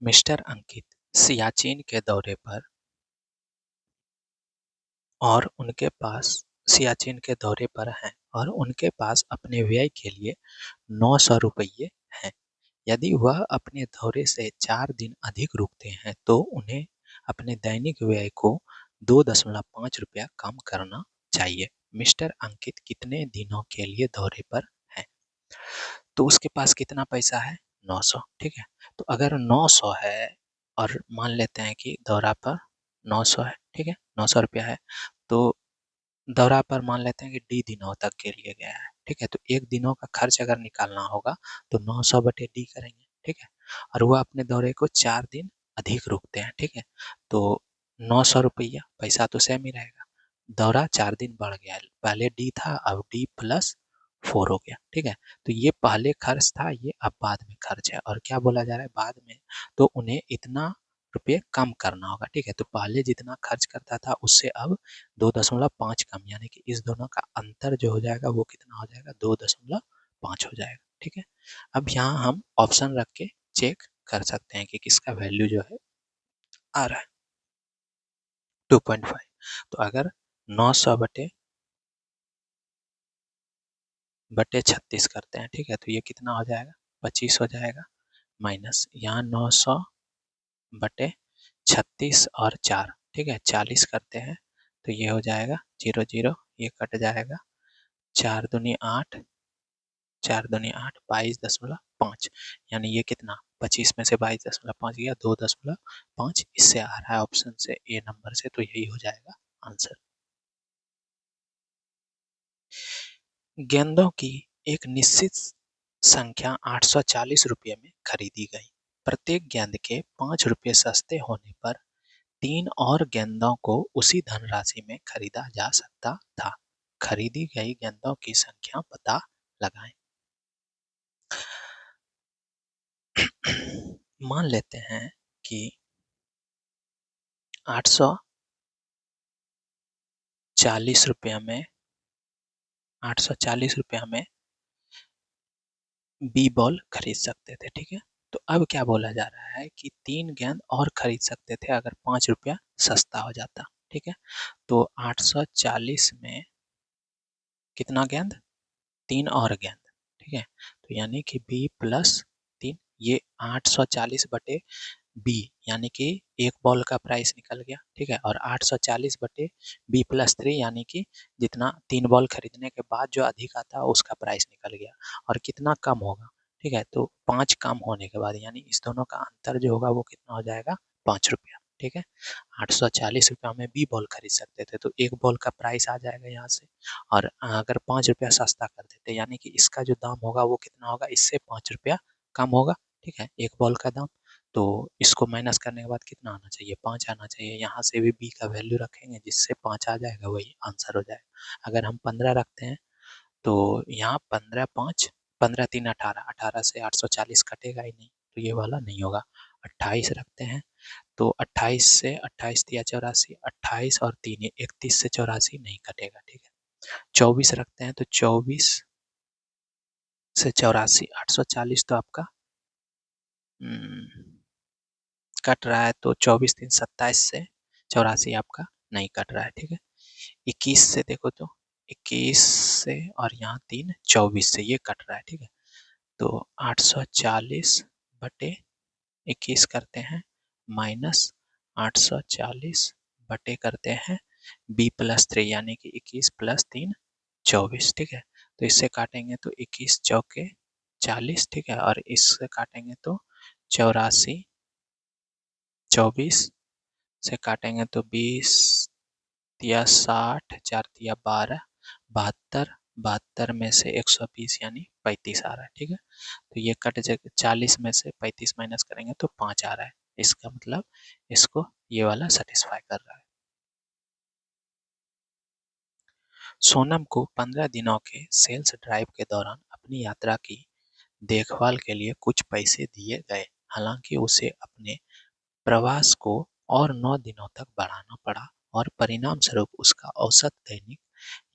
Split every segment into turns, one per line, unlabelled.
Mister अंकित सियाचिन के दौरे पर और उनके पास सियाचिन के दौरे पर हैं और उनके पास अपने व्यय के लिए 900 रुपये हैं। यदि वह अपने दौरे से 4 दिन अधिक रुकते हैं तो उन्हें अपने दैनिक व्यय को 2.5 रुपया कम करना चाहिए। मिस्टर अंकित कितने दिनों के लिए दौरे पर हैं? तो उसके पास कितना पैसा है? 900। ठीक है, तो अगर 900 है और मान लेते हैं कि दौरा पर 900 है, ठीक है, 900 रुपया है, तो दौरा पर मान लेते हैं कि डी दिनों तक के लिए गया है। ठीक है, तो एक दिनों का खर्च अगर निकालना होगा तो 900 बटे डी करेंगे। ठीक है, और वह अपने दौरे को 4 दिन अधिक रुकते हैं। ठीक है, तो 900 रुपया पैसा तो सेम ही रहेगा। दौरा 4 दिन बढ़ गया, पहले डी था अब डी प्लस 4 हो गया। ठीक है, तो ये पहले खर्च था, ये अब बाद में खर्च है। और क्या बोला जा रहा है? बाद में, तो उन्हें इतना रुपये कम करना होगा। ठीक है, तो पहले जितना खर्च करता था उससे अब 2.5 कम, यानी कि इस दोनों का अंतर जो हो जाएगा वो कितना हो जाएगा? 2.5 हो जाएगा। ठीक है, अब यहाँ हम ऑप्शन रख के चेक कर सकते हैं कि किसका वैल्यू जो है आ रहा है 2.5। तो अगर 900 बटे 36 करते हैं, ठीक है, तो ये कितना हो जाएगा? 25 हो जाएगा। माइनस यहाँ 900 बटे 36 और 4, ठीक है, 40 करते हैं तो ये हो जाएगा 0 0, ये कट जाएगा। 4 दूनी 8, 4 दूनी 8, 22.5, यानी ये कितना? 25 में से 22.5 गया, 2.5। इससे आ रहा है ऑप्शन से, ए नंबर से, तो यही हो जाएगा आंसर। गेंदों की एक निश्चित संख्या 840 रुपये में खरीदी गई। प्रत्येक गेंद के 5 रुपये सस्ते होने पर 3 और गेंदों को उसी धनराशि में खरीदा जा सकता था। खरीदी गई गेंदों की संख्या पता लगाएं। मान लेते हैं कि 840 रुपया में 840 रुपया में बी बॉल खरीद सकते थे। ठीक है, तो अब क्या बोला जा रहा है कि 3 गेंद और खरीद सकते थे अगर 5 रुपया सस्ता हो जाता। ठीक है, तो 840 में कितना गेंद? 3 और गेंद। ठीक है, तो यानी कि बी प्लस 3, ये 840 बटे बी, यानी कि एक बॉल का प्राइस निकल गया। ठीक है, और 840 बटे बी प्लस 3, यानी कि जितना 3 बॉल खरीदने के बाद जो अधिक आता उसका प्राइस निकल गया। और कितना कम होगा? ठीक है, तो 5 कम होने के बाद, यानी इस दोनों का अंतर जो होगा वो कितना हो जाएगा? 5 रुपया। ठीक है, 840 रुपया में बी बॉल खरीद सकते थे, तो एक बॉल का प्राइस आ जाएगा यहाँ से। और अगर 5 रुपया सस्ता कर देते, यानी कि इसका जो दाम होगा वो कितना होगा? इससे 5 रुपया कम होगा। ठीक है, एक बॉल का दाम, तो इसको माइनस करने के बाद कितना आना चाहिए? 5 आना चाहिए। यहाँ से भी बी का वैल्यू रखेंगे, जिससे 5 आ जाएगा, वही आंसर हो जाएगा। अगर हम 15 रखते हैं तो यहाँ 15 5, 15 3 18, 18 से 840 कटेगा ही नहीं, तो ये वाला नहीं होगा। 28 रखते हैं तो 28 से 28 दिया 84, 28 और 3 31 से 84 नहीं कटेगा। ठीक है, 24 रखते हैं तो 24 से 84, 840 तो आपका कट रहा है, तो 24 3 27 से 84 आपका नहीं कट रहा है। ठीक है, 21 से देखो तो 21 से, और यहाँ 3 24 से ये कट रहा है। ठीक है, तो 840 बटे 21 करते हैं, माइनस 840 बटे करते हैं बी प्लस 3, यानी कि 21 प्लस 3 24। ठीक है, तो इससे काटेंगे तो 21 चौके 40। ठीक है, और इससे काटेंगे तो 84, 24 से काटेंगे तो 20 या 60, 4 या 12, 72, 72 में से 120 यानी 35 आ रहा है। ठीक है, तो ये कट जाएगा, 40 में से 35 माइनस करेंगे तो 5 आ रहा है। इसका मतलब इसको ये वाला सेटिस्फाई कर रहा है। सोनम को 15 दिनों के सेल्स ड्राइव के दौरान अपनी यात्रा की देखभाल के लिए कुछ पैसे दिए गए। हालांकि उसे अपने प्रवास को और 9 दिनों तक बढ़ाना पड़ा और परिणाम स्वरूप उसका औसत दैनिक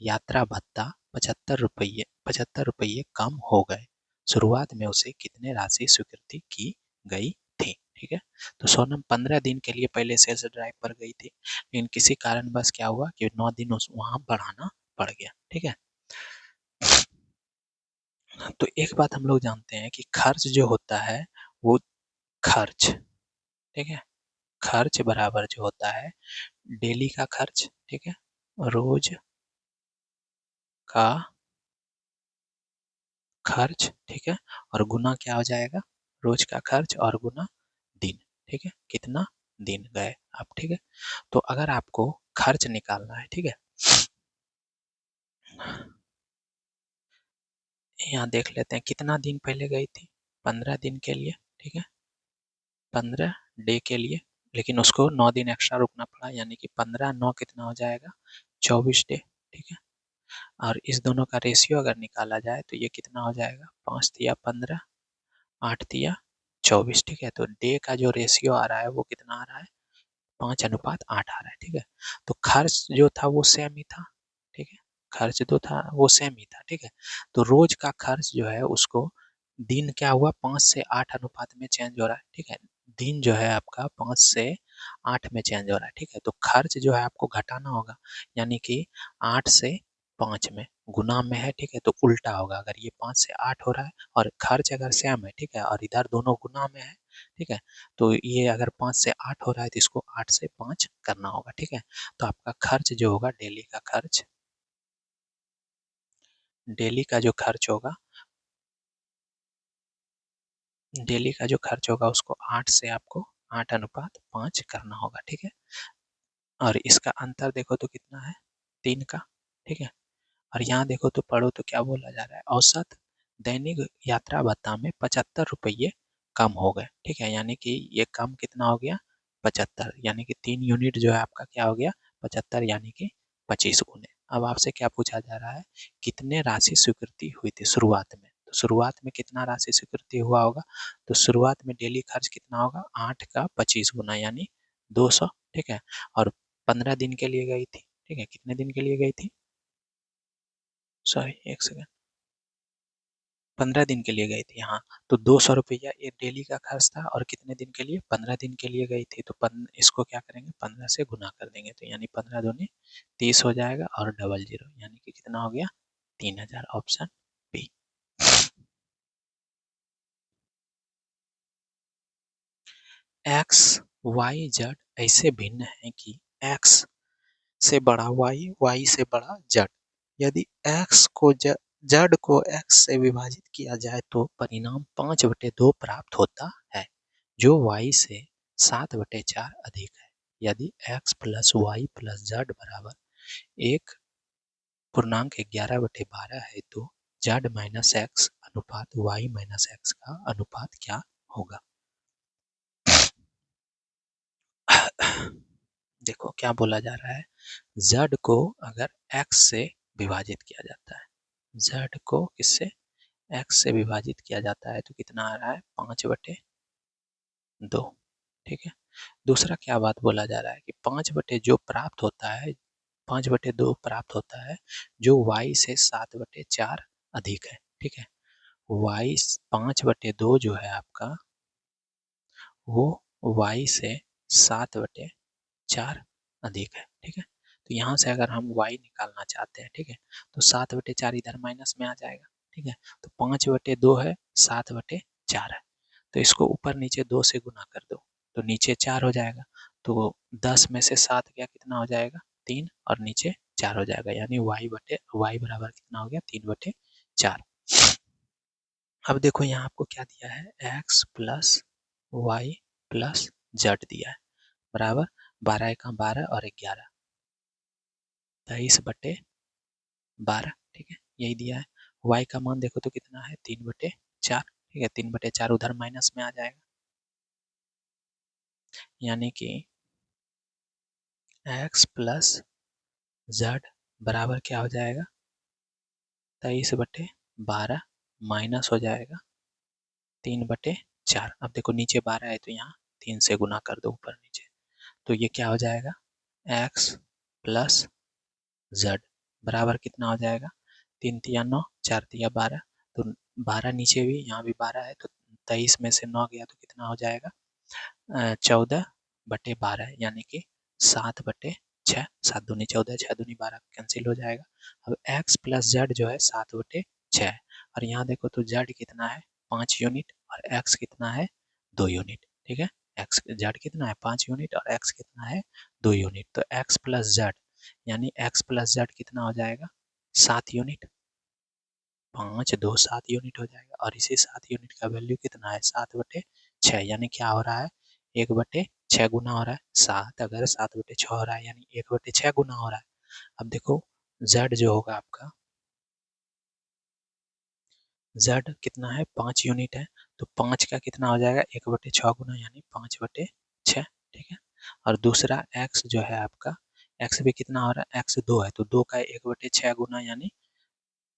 यात्रा भत्ता 75 रुपये कम हो गए। शुरुआत में उसे कितने राशि स्वीकृति की गई थी? ठीक है, तो सोनम 15 दिन के लिए पहले सेल्स ड्राइव पर गई थी, लेकिन किसी कारणवश क्या हुआ कि 9 दिन उस वहां बढ़ाना पड़ गया। ठीक है, तो एक बात हम लोग जानते हैं कि खर्च जो होता है वो खर्च, ठीक है, खर्च बराबर जो होता है डेली का खर्च, ठीक है, रोज का खर्च, ठीक है, और गुना क्या हो जाएगा, रोज का खर्च और गुना दिन। ठीक है, कितना दिन गए आप। ठीक है, तो अगर आपको खर्च निकालना है, ठीक है, यहाँ देख लेते हैं कितना दिन पहले गई थी, 15 दिन के लिए। ठीक है, 15 डे के लिए, लेकिन उसको 9 दिन एक्स्ट्रा रुकना पड़ा, यानी कि 15 9 कितना हो जाएगा, 24 डे। ठीक है, और इस दोनों का रेशियो अगर निकाला जाए तो ये कितना हो जाएगा, 5 तिया 15, 8 तिया 24। ठीक है, तो डे का जो रेशियो आ रहा है वो कितना आ रहा है, 5:8 आ रहा है। ठीक है, तो खर्च जो था वो सेम ही था। ठीक है, खर्च जो था वो सेम ही था। ठीक है, तो रोज का खर्च जो है उसको दिन क्या हुआ, 5 से 8 अनुपात में चेंज हो रहा है। ठीक है, दिन जो है आपका 5 से 8 में चेंज हो रहा है। ठीक है, तो खर्च जो है आपको घटाना होगा, यानी कि 8 से 5 में गुना में है। ठीक है, तो उल्टा होगा, अगर ये 5 से 8 हो रहा है और खर्च अगर सेम है, ठीक है, और इधर दोनों गुना में है, ठीक है, तो ये अगर 5 से 8 हो रहा है तो इसको 8 से 5 करना होगा। ठीक है, तो आपका खर्च जो होगा डेली का खर्च, डेली का जो खर्च होगा, डेली का जो खर्च होगा उसको 8 से आपको 8:5 करना होगा। ठीक है, और इसका अंतर देखो तो कितना है, 3 का। ठीक है, और यहाँ देखो तो पढ़ो तो क्या बोला जा रहा है, औसत दैनिक यात्रा भत्ता में 75 रुपये कम हो गए। ठीक है, यानी कि ये कम कितना हो गया, 75, यानी कि 3 यूनिट जो है आपका क्या हो गया, 75, यानी कि 25 गुने। अब आपसे क्या पूछा जा रहा है, कितने राशि स्वीकृति हुई थी शुरुआत में, तो शुरुआत में कितना राशि स्वीकृति हुआ होगा, तो शुरुआत में डेली खर्च कितना होगा, 8 का 25 गुना यानी 200। ठीक है, और 15 दिन के लिए गई थी। ठीक है, कितने दिन के लिए गई थी, सॉरी एक सेकंड, 15 दिन के लिए गई थी, हाँ, तो 200 रुपया ये डेली का खर्च था, और कितने दिन के लिए, 15 दिन के लिए गई थी, तो इसको क्या करेंगे, 15 से गुना कर देंगे, तो यानी 15 दूनी 30 हो जाएगा, और डबल जीरो यानी कि कितना हो गया, 3000, option B. X Y Z ऐसे भिन्न है कि एक्स से बड़ा वाई, वाई से बड़ा जेड। यदि एक्स को जेड को एक्स से विभाजित किया जाए तो परिणाम 5/2 प्राप्त होता है, जो वाई से 7/4 अधिक है। यदि X plus Y plus Z बराबर 1.11/12 है तो जेड माइनस एक्स अनुपात वाई माइनस एक्स का अनुपात क्या होगा। देखो क्या बोला जा रहा है, जेड को अगर एक्स से विभाजित किया जाता है, जेड को किससे, एक्स से विभाजित किया जाता है, तो कितना आ रहा है, 5/2। ठीक है, दूसरा क्या बात बोला जा रहा है कि 5/2 प्राप्त होता है जो y से 7/4 अधिक है। ठीक है, y 5/2 जो है आपका वो y से 7/4 अधिक है। ठीक है, तो यहाँ से अगर हम y निकालना चाहते हैं, ठीक है, तो 7/4 इधर माइनस में आ जाएगा। ठीक है, तो 5/2 है, 7/4 है, तो इसको ऊपर नीचे 2 से गुना कर दो, तो नीचे 4 हो जाएगा, तो 10 में से 7 गया कितना हो जाएगा, 3, और नीचे 4 हो जाएगा, यानी y बराबर कितना हो गया, 3/4। अब देखो यहाँ आपको क्या दिया है, x plus Y plus Z दिया है, बराबर 12 × 12 और 11, 23/12। ठीक है, यही दिया है। y का मान देखो तो कितना है, 3/4। ठीक है, 3/4 उधर माइनस में आ जाएगा, यानी कि x प्लस जेड बराबर क्या हो जाएगा, 23/12 माइनस हो जाएगा 3/4। अब देखो नीचे 12 है तो यहाँ 3 से गुना कर दो ऊपर नीचे, तो ये क्या हो जाएगा, x प्लस जेड बराबर कितना हो जाएगा, 3 तिया 9, 4 तिया 12, तो 12 नीचे भी, यहाँ भी 12 है, तो 23 में से 9 गया तो कितना हो जाएगा, 14/12 यानी कि 7/6। 7 दूनी 14, 6 दूनी 12 कैंसिल हो जाएगा। अब x प्लस जेड जो है 7/6 और यहाँ देखो तो जेड कितना है 5 यूनिट और x कितना है 2 यूनिट। ठीक है, एक्स जेड कितना है 5 यूनिट और x कितना है 2 यूनिट। तो x प्लस जेड यानी x प्लस जेड कितना हो जाएगा 7 यूनिट। 5 2 7 यूनिट हो जाएगा और इसी 7 यूनिट का वैल्यू कितना है 7/6 यानी क्या हो रहा है 1/6 गुना हो रहा है 7। अगर 7/6 हो रहा है यानी 1/6 गुना हो रहा है। अब देखो z जो होगा आपका z कितना है 5 यूनिट है तो 5 का कितना हो जाएगा 1/6 गुना यानी 5/6। ठीक है, और दूसरा x जो है आपका x भी कितना हो रहा है x 2 है तो 2 का 1/6 गुना यानी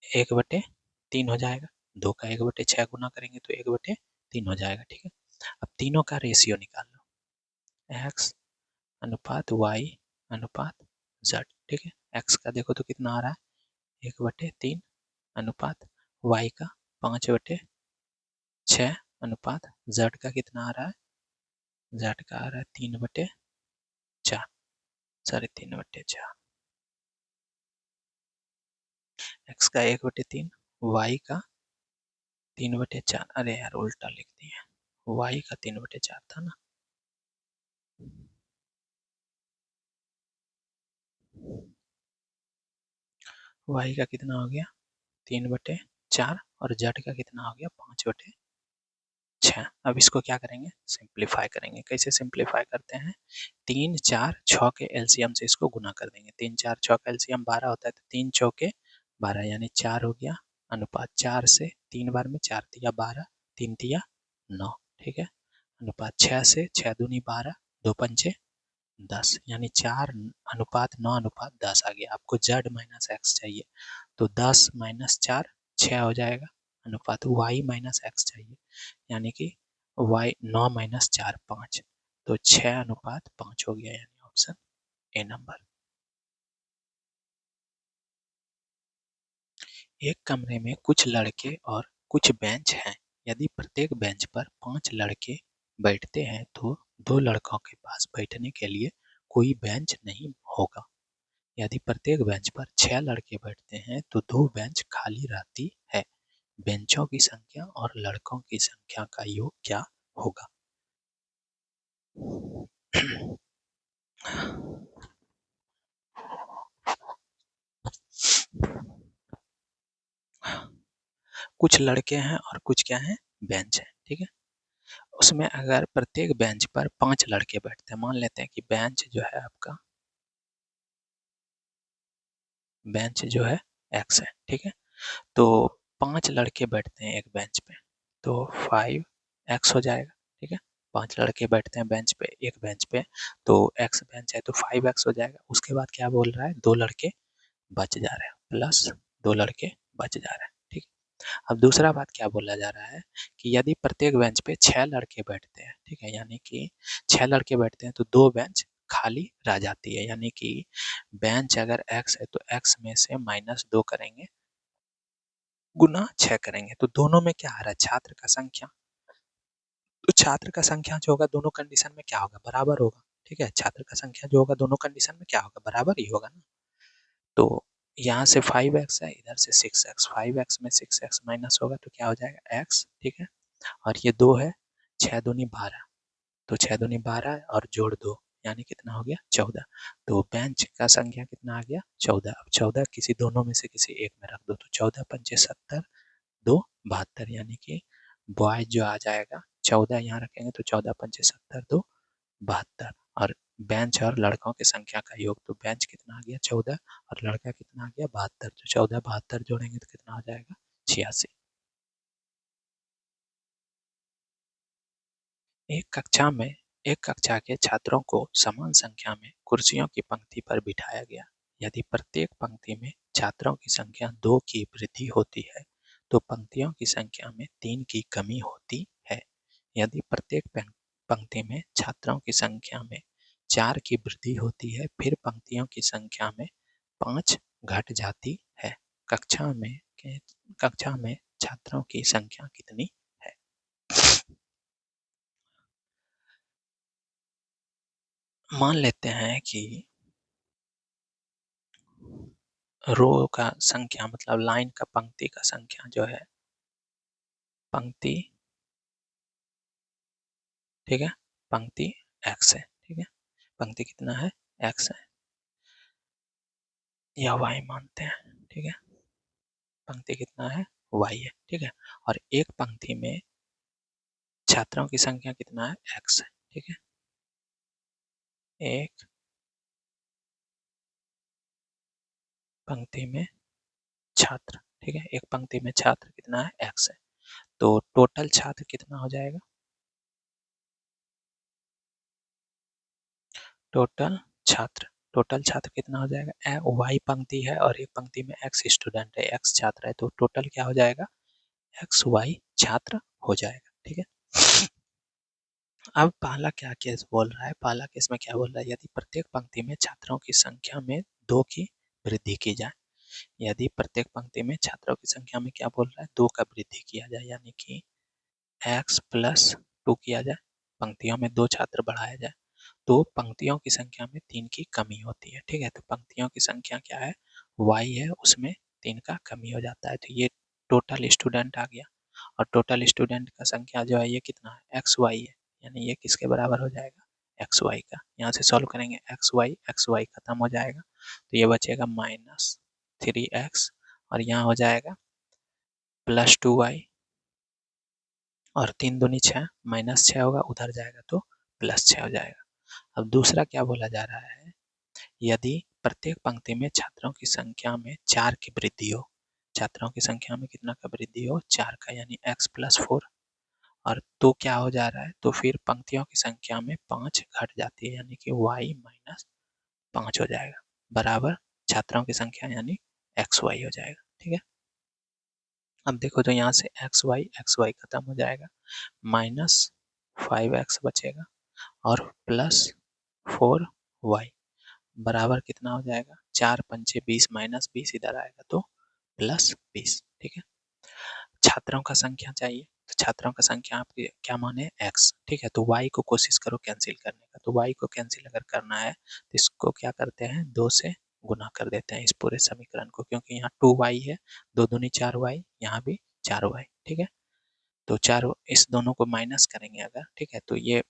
1/3 हो जाएगा। 2 का 1/6 गुना करेंगे तो 1/3 हो जाएगा। ठीक है, अब तीनों का रेशियो निकाल लो x अनुपात y अनुपात z। ठीक है, x का देखो तो कितना आ रहा है 1/3 अनुपात y का 5/6 अनुपात z का कितना आ रहा है z का आ रहा है 3/4 3/4। x का 1/3 y का 3/4। अरे यार उल्टा लिख दिए y का 3/4 था ना। y का कितना हो गया 3/4 और z का कितना हो गया 5/6। अब इसको क्या करेंगे सिंप्लीफाई करेंगे। कैसे सिंप्लीफाई करते हैं 3 4 6 के एलसीएम से इसको गुना कर देंगे। 3 4 6 का एलसीएम 12 होता है तो 3 चौके 12 यानी 4 हो गया अनुपात 4 से 3 बार में 4 तिया 12 3 तिया 9। ठीक है, अनुपात 6 से 6 दूनी 12 2 पंचे 10 यानी 4 अनुपात 9 अनुपात 10 आ गया। आपको z माइनस एक्स चाहिए तो 10 माइनस 4 6 हो जाएगा अनुपात y माइनस एक्स चाहिए यानी कि y 9 माइनस 4 5 तो 6/5 हो गया यानी ऑप्शन ए नंबर। एक कमरे में कुछ लड़के और कुछ बेंच हैं। यदि प्रत्येक बेंच पर 5 लड़के बैठते हैं तो 2 लड़कों के पास बैठने के लिए कोई बेंच नहीं होगा। यदि प्रत्येक बेंच पर 6 लड़के बैठते हैं तो 2 बेंच खाली रहती है। बेंचों की संख्या और लड़कों की संख्या का योग क्या होगा। कुछ लड़के हैं और कुछ क्या है बेंच है। ठीक है, उसमें अगर प्रत्येक बेंच पर 5 लड़के बैठते हैं मान लेते हैं कि बेंच जो है आपका बेंच जो है एक्स है। ठीक है, तो 5 लड़के बैठते हैं एक बेंच पे तो 5x हो जाएगा। ठीक है, 5 लड़के बैठते हैं बेंच पे एक बेंच पे तो x बेंच है तो 5x हो जाएगा। उसके बाद क्या बोल रहा है 2 लड़के बच जा रहे हैं प्लस 2 लड़के बच जा रहे हैं। ठीक है, अब दूसरा बात क्या बोला जा रहा है कि यदि प्रत्येक बेंच पे 6 लड़के बैठते हैं। ठीक है, यानी कि 6 लड़के बैठते हैं तो 2 बेंच खाली रह जाती है यानी कि बेंच अगर x है तो x में से -2 करेंगे गुना 6 करेंगे तो दोनों में क्या आ रहा है छात्र का संख्या। तो छात्र का संख्या जो होगा दोनों कंडीशन में क्या होगा बराबर होगा। ठीक है, छात्र का संख्या जो होगा दोनों कंडीशन में क्या होगा बराबर ही होगा ना। तो यहाँ से 5x है इधर से 6x 5x में 6x माइनस होगा तो क्या हो जाएगा x। ठीक है, और ये 2 है 6 दूनी 12 तो 6 दूनी 12 और जोड़ 2 यानी कितना हो गया 14। तो बेंच का संख्या कितना आ गया 14। अब 14 किसी दोनों में से किसी एक में रख दो तो 14 पंचे 70 2 72 यानी कि बॉय जो आ जाएगा 14 यहाँ रखेंगे तो 14 पंचे 70 2 72 और बेंच और लड़कों की संख्या का योग तो बेंच कितना आ गया 14 और लड़का कितना आ गया 72 तो 14 72 जोड़ेंगे तो कितना हो जाएगा 86। एक कक्षा के छात्रों को समान संख्या में कुर्सियों की पंक्ति पर बिठाया गया। यदि प्रत्येक पंक्ति में छात्रों की संख्या 2 की वृद्धि होती है तो पंक्तियों की संख्या में 3 की कमी होती है। यदि प्रत्येक पंक्ति में छात्रों की संख्या में 4 की वृद्धि होती है फिर पंक्तियों की संख्या में 5 घट जाती है। कक्षा में छात्रों की संख्या कितनी है। मान लेते हैं कि रो का संख्या मतलब लाइन का पंक्ति का संख्या जो है पंक्ति, ठीक है, पंक्ति x है, ठीक है, पंक्ति कितना है x है या y मानते हैं, ठीक है, पंक्ति कितना है y है, ठीक है, और एक पंक्ति में छात्रों की संख्या कितना है x है, ठीक है, एक पंक्ति में छात्र, ठीक है, एक पंक्ति में छात्र कितना है x है, तो टोटल छात्र कितना हो जाएगा, टोटल छात्र, टोटल छात्र कितना हो जाएगा, y पंक्ति है और एक पंक्ति में x स्टूडेंट है, x छात्र है, तो टोटल क्या हो जाएगा एक्स वाई छात्र हो जाएगा, ठीक है। अब पहला क्या केस बोल रहा है, पहला केस में क्या बोल रहा है, यदि प्रत्येक पंक्ति में छात्रों की संख्या में 2 की वृद्धि की जाए, यदि प्रत्येक पंक्ति में छात्रों की संख्या में क्या बोल रहा है 2 का वृद्धि किया जाए, यानी कि x+2 किया जाए, पंक्तियों में 2 छात्र बढ़ाया जाए, तो पंक्तियों की संख्या में 3 की कमी होती है, ठीक है, तो पंक्तियों की संख्या क्या है y है, उसमें 3 का कमी हो जाता है, तो ये टोटल स्टूडेंट आ गया, और टोटल स्टूडेंट का संख्या जो है ये कितना है एक्स वाई है, यानी ये किसके बराबर हो जाएगा एक्स वाई का, यहाँ से सॉल्व करेंगे एक्स वाई खत्म हो जाएगा, तो ये बचेगा -3x और यहाँ हो जाएगा +2y और 3 दूनी 6 -6 होगा, उधर जाएगा तो +6 हो जाएगा। अब दूसरा क्या बोला जा रहा है, यदि प्रत्येक पंक्ति में छात्रों की संख्या में 4 की वृद्धि हो, छात्रों की संख्या में कितना का वृद्धि हो 4 का, यानी x+4, और तो क्या हो जा रहा है, तो फिर पंक्तियों की संख्या में 5 घट जाती है, यानी कि y-5 हो जाएगा, बराबर छात्रों की संख्या यानी एक्स वाई हो जाएगा, ठीक है। अब देखो तो यहाँ से एक्स वाई खत्म हो जाएगा, -5x बचेगा और +4y बराबर कितना हो जाएगा, 4×5 = 20 -20 इधर आएगा तो +20, ठीक है। छात्रों का संख्या चाहिए, तो छात्रों का संख्या आपके क्या माने x, ठीक है, तो y को कोशिश करो कैंसिल करने का, तो y को कैंसिल अगर करना है तो इसको क्या करते हैं 2 से गुना कर देते हैं इस पूरे समीकरण को, क्योंकि यहाँ 2y है, 2 दूनी 4y, यहाँ भी 4y, ठीक है, तो चार इस दोनों को माइनस करेंगे अगर, ठीक है, तो ये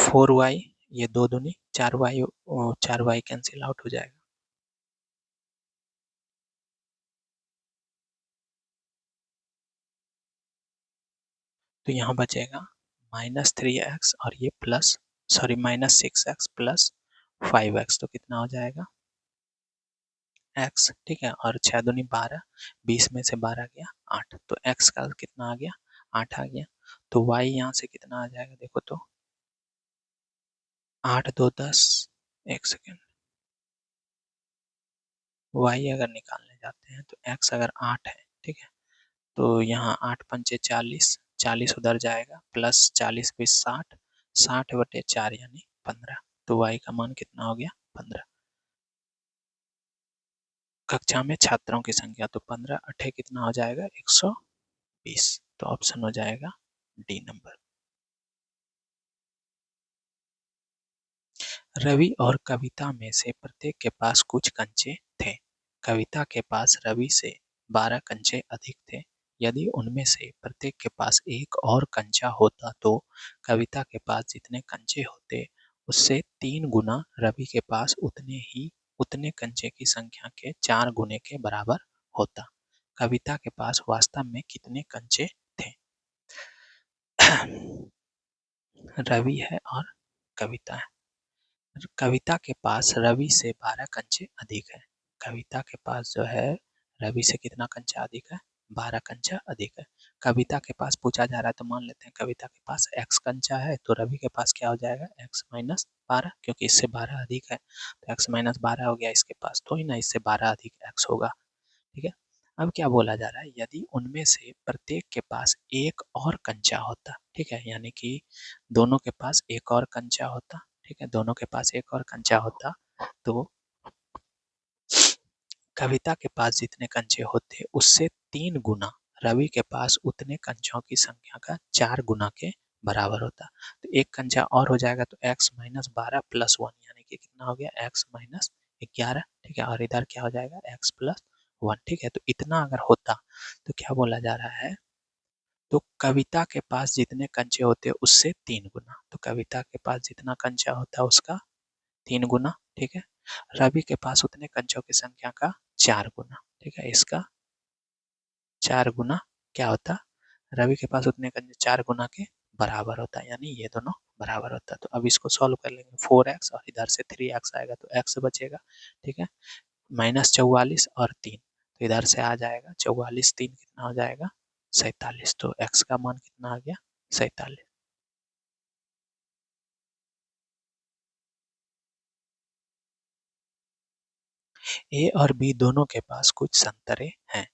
4y, ये 2 दूनी 4y, 4y कैंसिल आउट हो जाएगा, तो यहाँ बचेगा -3x और ये -6x प्लस 5x, तो कितना हो जाएगा x, ठीक है, और 6 दूनी 12, 20 में से 12 गया 8, तो x का कितना आ गया 8 आ गया, तो y यहाँ से कितना आ जाएगा देखो तो 8 2 10, एक सेकेंड, y अगर निकालने जाते हैं तो x अगर 8 है, ठीक है, तो यहाँ 8×5 = 40, 40 उधर जाएगा, प्लस 40×20 = 60, 60/4 यानी 15, तो y का मान कितना हो गया 15। कक्षा में छात्रों की संख्या, तो 15 8 कितना हो जाएगा 120, तो ऑप्शन हो जाएगा डी नंबर। रवि और कविता में से प्रत्येक के पास कुछ कंचे थे, कविता के पास रवि से 12 कंचे अधिक थे, यदि उनमें से प्रत्येक के पास एक और कंचा होता तो कविता के पास जितने कंचे होते उससे 3 गुना रवि के पास उतने कंचे की संख्या के 4 गुने के बराबर होता, कविता के पास वास्तव में कितने कंचे थे। रवि है और कविता है, कविता के पास रवि से 12 कंचे अधिक है, कविता के पास जो है रवि से कितना कंचा अधिक है 12 कंचा अधिक है, कविता के पास पूछा जा रहा है, तो मान लेते हैं कविता के पास x कंचा है, तो रवि के पास क्या हो जाएगा x-12, क्योंकि इससे 12 अधिक है, तो x-12 हो गया इसके पास, तो ही ना इससे 12 अधिक x होगा, ठीक है। अब क्या बोला जा रहा है, यदि उनमें से प्रत्येक के पास एक और कंचा होता, ठीक है, यानी कि दोनों के पास एक और कंचा होता, ठीक है, दोनों के पास एक और कंचा होता, तो कविता के पास जितने कंचे होते उससे 3 गुना रवि के पास उतने कंचों की संख्या का 4 गुना के बराबर होता। तो एक कंचा और हो जाएगा तो x माइनस 12 + 1 यानी कि कितना हो गया x माइनस 11। ठीक है, और इधर क्या हो जाएगा x प्लस 1। ठीक है, तो इतना अगर होता तो क्या बोला जा रहा है, तो कविता के पास जितने कंचे होते हैं उससे 3 गुना। तो कविता के पास जितना कंचा होता है उसका 3 गुना। ठीक है, रवि के पास उतने कंचों की संख्या का 4 गुना। ठीक है, इसका 4 गुना क्या होता, रवि के पास उतने कंचे 4 गुना के बराबर होता है, यानी ये दोनों बराबर होता है। तो अब इसको सॉल्व कर लेंगे, 4x और इधर से 3x आएगा तो x बचेगा। ठीक है, -44 और 3, तो इधर से आ जाएगा 44 3 कितना हो जाएगा 47। तो x का मान कितना आ गया 47। ए और बी दोनों के पास कुछ संतरे हैं।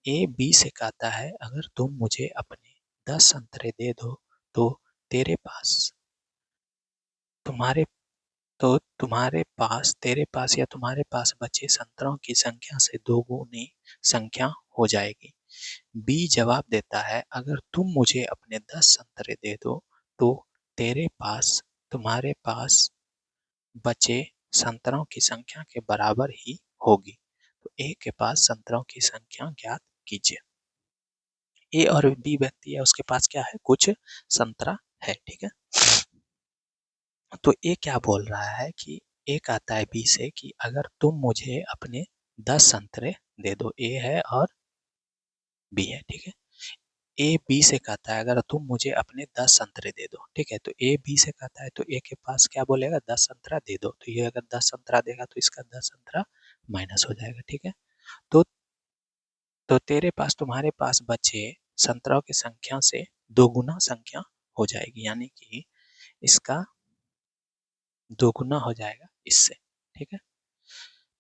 ए बी से कहता है अगर तुम मुझे अपने 10 संतरे दे दो तो तेरे पास तुम्हारे तेरे पास या तुम्हारे पास बचे संतरों की संख्या से दोगुनी संख्या हो जाएगी। बी जवाब देता है अगर तुम मुझे अपने 10 संतरे दे दो तो तेरे पास तुम्हारे पास बचे संतरों की संख्या के बराबर ही होगी। तो ए के पास संतरों की संख्या ज्ञात कीजिए। ए और बी व्यक्ति है, उसके पास क्या है, कुछ संतरा है। ठीक है, तो ए क्या बोल रहा है कि ए कहता है बी से कि अगर तुम मुझे अपने 10 संतरे दे दो। ए है और बी है। ठीक है, ए बी से कहता है अगर तुम मुझे अपने 10 संतरे दे दो। ठीक है, तो ए बी से कहता है तो ए के पास क्या बोलेगा 10 संतरा दे दो। तो ये अगर 10 संतरा देगा तो इसका 10 संतरा माइनस हो जाएगा। ठीक है, तो तेरे पास तुम्हारे पास बचे संतरों की संख्या से दोगुना संख्या हो जाएगी, यानी कि इसका दोगुना हो जाएगा इससे। ठीक है,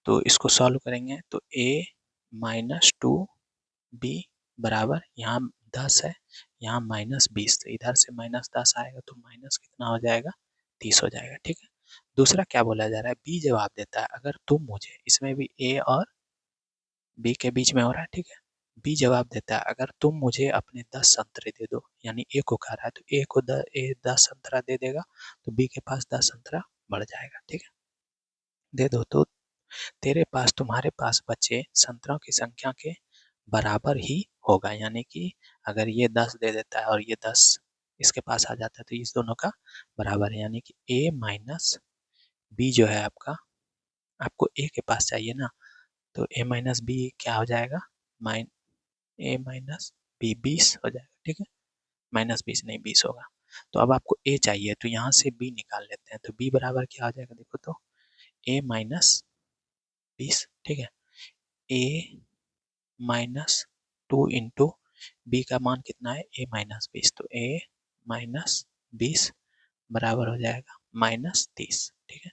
तो इसको सॉल्व करेंगे तो a -2 b बराबर यहाँ 10 है, यहाँ -20, तो इधर से -10 आएगा तो माइनस कितना हो जाएगा 30 हो जाएगा। ठीक है, दूसरा क्या बोला जा रहा है, बी जवाब देता है अगर तुम मुझे, इसमें भी ए और बी के बीच में हो रहा है। ठीक है, बी जवाब देता है अगर तुम मुझे अपने 10 संतरे दे दो, यानी ए को कह रहा है तो ए को 10 संतरा दे देगा तो बी के पास 10 संतरा बढ़ जाएगा। ठीक है, दे दो तो तेरे पास तुम्हारे पास बचे संतरों की संख्या के बराबर ही होगा, यानी कि अगर ये 10 दे देता है और ये 10 इसके पास आ जाता है तो इस दोनों का बराबर है, यानी कि ए माइनस बी जो है आपका, आपको ए के पास चाहिए ना, तो ए माइनस बी क्या हो जाएगा, माइन ए माइनस बी 20 हो जाएगा। ठीक है, -20 नहीं 20 होगा। तो अब आपको ए चाहिए तो यहाँ से बी निकाल लेते हैं, तो बी बराबर क्या हो जाएगा देखो तो ए माइनस 20। ठीक है, ए -2 इंटू बी का मान कितना है ए -20, तो ए -20 बराबर हो जाएगा -30। ठीक है,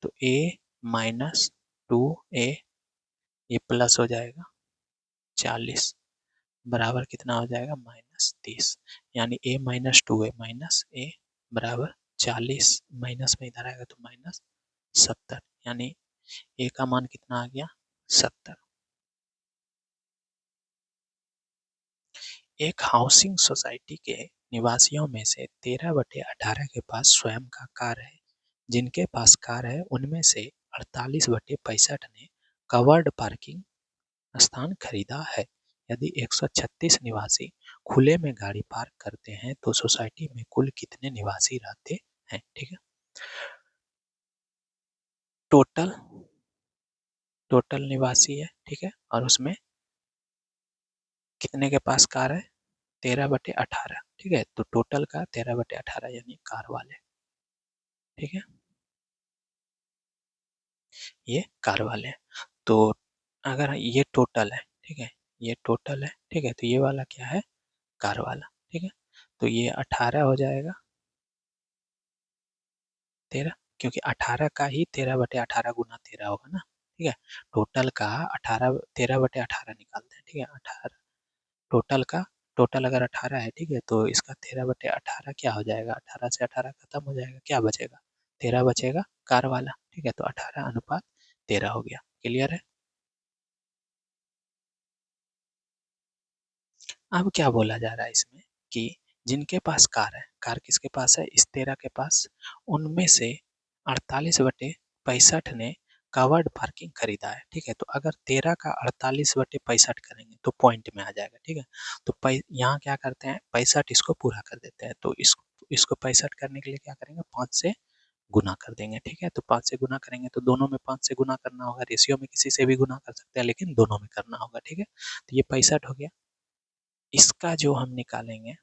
तो ए -2 ए ये प्लस हो जाएगा 40 बराबर कितना हो जाएगा -30, यानी ए -2 है माइनस ए बराबर 40, माइनस में इधर आएगा तो -70, यानी ए का मान कितना आ गया 70। एक हाउसिंग सोसाइटी के निवासियों में से 13/18 के पास स्वयं का कार है। जिनके पास कार है उनमें से 48/65 ने कवर्ड पार्किंग स्थान खरीदा है। यदि 136 निवासी खुले में गाड़ी पार्क करते हैं तो सोसाइटी में कुल कितने निवासी रहते हैं। ठीक है, टोटल टोटल निवासी है। ठीक है, और उसमें कितने के पास कार है 13/18। ठीक है, तो टोटल का 13/18 यानी कार वाले। ठीक है, ये कार वाले हैं। तो अगर ये टोटल है, ठीक है, ये टोटल है। ठीक है, तो ये वाला क्या है कार वाला। ठीक है, तो ये 18 हो जाएगा 13, क्योंकि 18 का ही 13/18 गुना 13 होगा ना। ठीक है, टोटल का 18 13/18 निकालते हैं। ठीक है, 18 टोटल का, टोटल अगर 18 है, ठीक है, तो इसका 13/18 क्या हो जाएगा, 18 से 18 खत्म हो जाएगा, क्या बचेगा 13 बचेगा कार वाला। ठीक है, तो 18:13 हो गया। क्लियर है। अब क्या बोला जा रहा है इसमें कि जिनके पास कार है, कार किसके पास है, इस 13 के पास, उनमें से 48/65 ने कवर्ड पार्किंग खरीदा है। ठीक है, तो अगर 13 का 48/65 करेंगे तो पॉइंट में आ जाएगा। ठीक है, तो यहाँ क्या करते हैं, 65 इसको पूरा कर देते हैं, तो इसको 65 करने के लिए क्या करेंगे, 5 से गुना कर देंगे। ठीक है, तो 5 से गुना करेंगे तो दोनों में 5 से गुना करना होगा, रेशियो में किसी से भी गुना कर सकते हैं लेकिन दोनों में करना होगा। ठीक है, तो ये 65 हो गया। इसका जो हम निकालेंगे,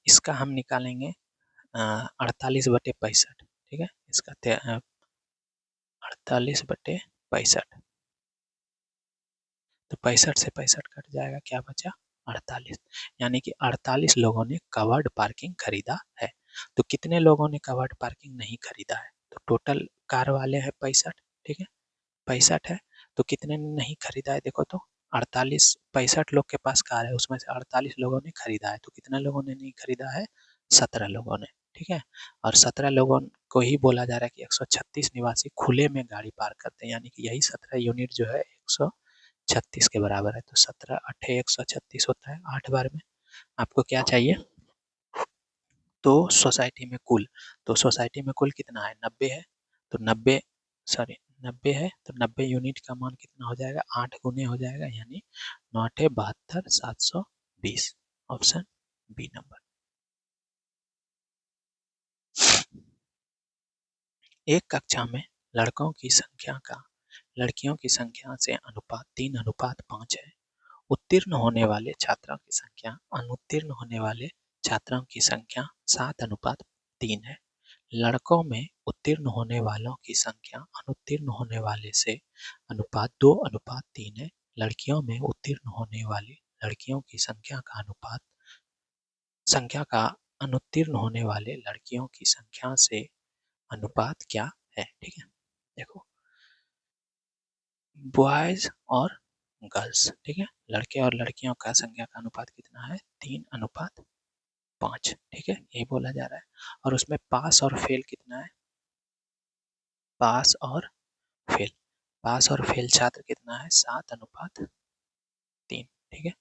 इसका हम निकालेंगे 48/65। ठीक है, इसका 48/65, तो 65 से 65 कट जाएगा, क्या बचा, 48। यानी कि 48 लोगों ने कवर्ड पार्किंग खरीदा है। तो कितने लोगों ने कवर्ड पार्किंग नहीं खरीदा है, तो टोटल कार वाले हैं 65। ठीक है, 65 है, तो कितने ने नहीं खरीदा है, देखो तो 48, 65 लोग के पास कार है, उसमें से 48 लोगों ने खरीदा है, तो कितने लोगों ने नहीं खरीदा है, 17 लोगों ने। ठीक है, और 17 लोगों को ही बोला जा रहा है कि 136 निवासी खुले में गाड़ी पार्क करते हैं, यानी कि यही 17 यूनिट जो है 136 के बराबर है। तो 17 अठे 136 होता है 8 बार में। आपको क्या चाहिए, तो सोसाइटी में कुल, तो सोसाइटी में कुल कितना है, 90 है, तो 90, सॉरी 90 है, तो 90 यूनिट का मान कितना हो जाएगा, 8 गुने हो जाएगा, यानी 9×8 = 72, 720। Option B number. एक कक्षा में लड़कों की संख्या का लड़कियों की संख्या से अनुपात 3:5 है। उत्तीर्ण होने वाले छात्रों की संख्या अनुत्तीर्ण होने वाले छात्रों की संख्या 7:3 है। लड़कों में उत्तीर्ण होने वालों की संख्या अनुत्तीर्ण होने वाले से अनुपात 2:3 है। लड़कियों में उत्तीर्ण होने वाली लड़कियों की संख्या का अनुत्तीर्ण होने वाले लड़कियों की संख्या से अनुपात क्या है। ठीक है, देखो, बॉयज और गर्ल्स, ठीक है, लड़के और लड़कियों का संख्या का अनुपात कितना है, 3:5। ठीक है, यही बोला जा रहा है। और उसमें पास और फेल कितना है, पास और फेल, पास और फेल छात्र कितना है, 7:3। ठीक है,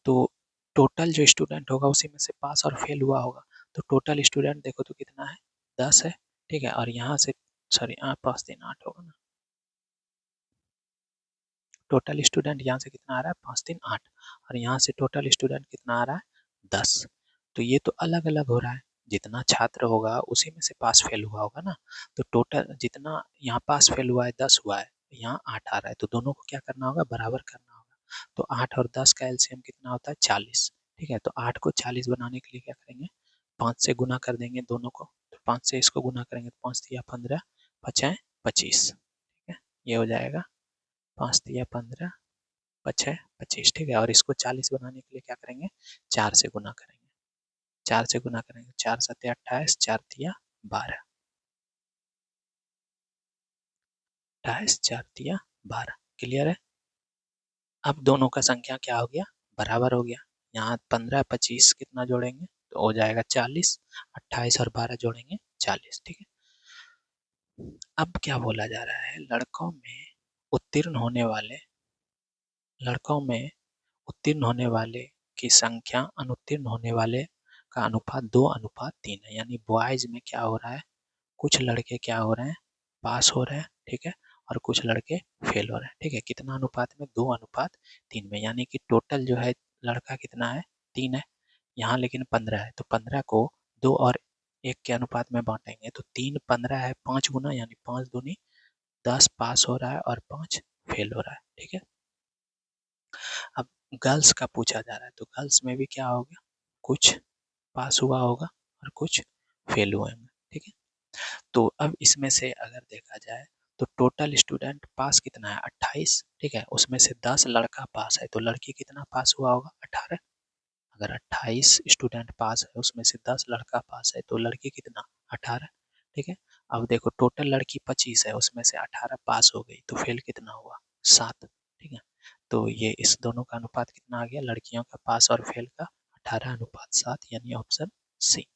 तो टोटल जो स्टूडेंट होगा उसी में से पास और फेल हुआ होगा, तो टोटल स्टूडेंट देखो तो कितना है, 10 है। ठीक है, और यहाँ से, सॉरी 5×3 = 8 होगा ना, टोटल स्टूडेंट यहाँ से कितना आ रहा है, 5×3 = 8, और यहाँ से टोटल स्टूडेंट कितना आ रहा है, 10। तो ये तो अलग अलग हो रहा है, जितना छात्र होगा उसी में से पास फेल हुआ होगा ना, तो टोटल जितना यहाँ पास फेल हुआ है 10 हुआ है, यहाँ 8 आ रहा है, तो दोनों को क्या करना होगा, बराबर करना होगा। तो 8 और 10 का एलसीएम कितना होता है, 40। ठीक है, तो 8 को 40 बनाने के लिए क्या करेंगे, 5 से गुना कर देंगे दोनों को, तो 5 से इसको गुना करेंगे तो 5×3 = 15, 5×5 = 25। ठीक है, ये हो जाएगा 5×3 = 15, 5×6 = 25। ठीक है, और इसको 40 बनाने के लिए क्या करेंगे, 4 से गुना करेंगे, 4 से गुना करेंगे, 4×7 = 28, 4×3 = 12, 28, 4×3 = 12। क्लियर है। अब दोनों का संख्या क्या हो गया, बराबर हो गया। यहाँ 15 25 कितना जोड़ेंगे तो हो जाएगा 40, 28 और 12 जोड़ेंगे 40। ठीक है, अब क्या बोला जा रहा है, उत्तीर्ण होने वाले लड़कों में उत्तीर्ण होने वाले की संख्या अनुत्तीर्ण होने वाले का अनुपात 2:3 है। यानी बॉयज में क्या हो रहा है, कुछ लड़के क्या हो रहे हैं, पास हो रहे हैं। ठीक है, और कुछ लड़के फेल हो रहे हैं। ठीक है, कितना अनुपात में, 2:3 में, यानी कि टोटल जो है लड़का कितना है, 3 है, यहाँ लेकिन 15 है, तो 15 को 2 और 1 के अनुपात में बांटेंगे तो 3 15 है, 5 गुना, यानी 5×2 = 10 पास हो रहा है और 5 फेल हो रहा है। ठीक है, अब गर्ल्स का पूछा जा रहा है, तो गर्ल्स में भी क्या हो गया, कुछ पास हुआ होगा और कुछ फेल हुए होंगे। ठीक है, तो अब इसमें से अगर देखा जाए तो टोटल स्टूडेंट पास कितना है, 28। ठीक है, उसमें से 10 लड़का पास है, तो लड़की कितना पास हुआ होगा, 18। अगर 28 स्टूडेंट पास है उसमें से 10 लड़का पास है तो लड़की कितना, 18। ठीक है, अब देखो टोटल लड़की 25 है, उसमें से 18 पास हो गई, तो फेल कितना हुआ, 7। ठीक है, तो ये इस दोनों का अनुपात कितना आ गया, लड़कियों का पास और फेल का 18:7, यानी ऑप्शन सी।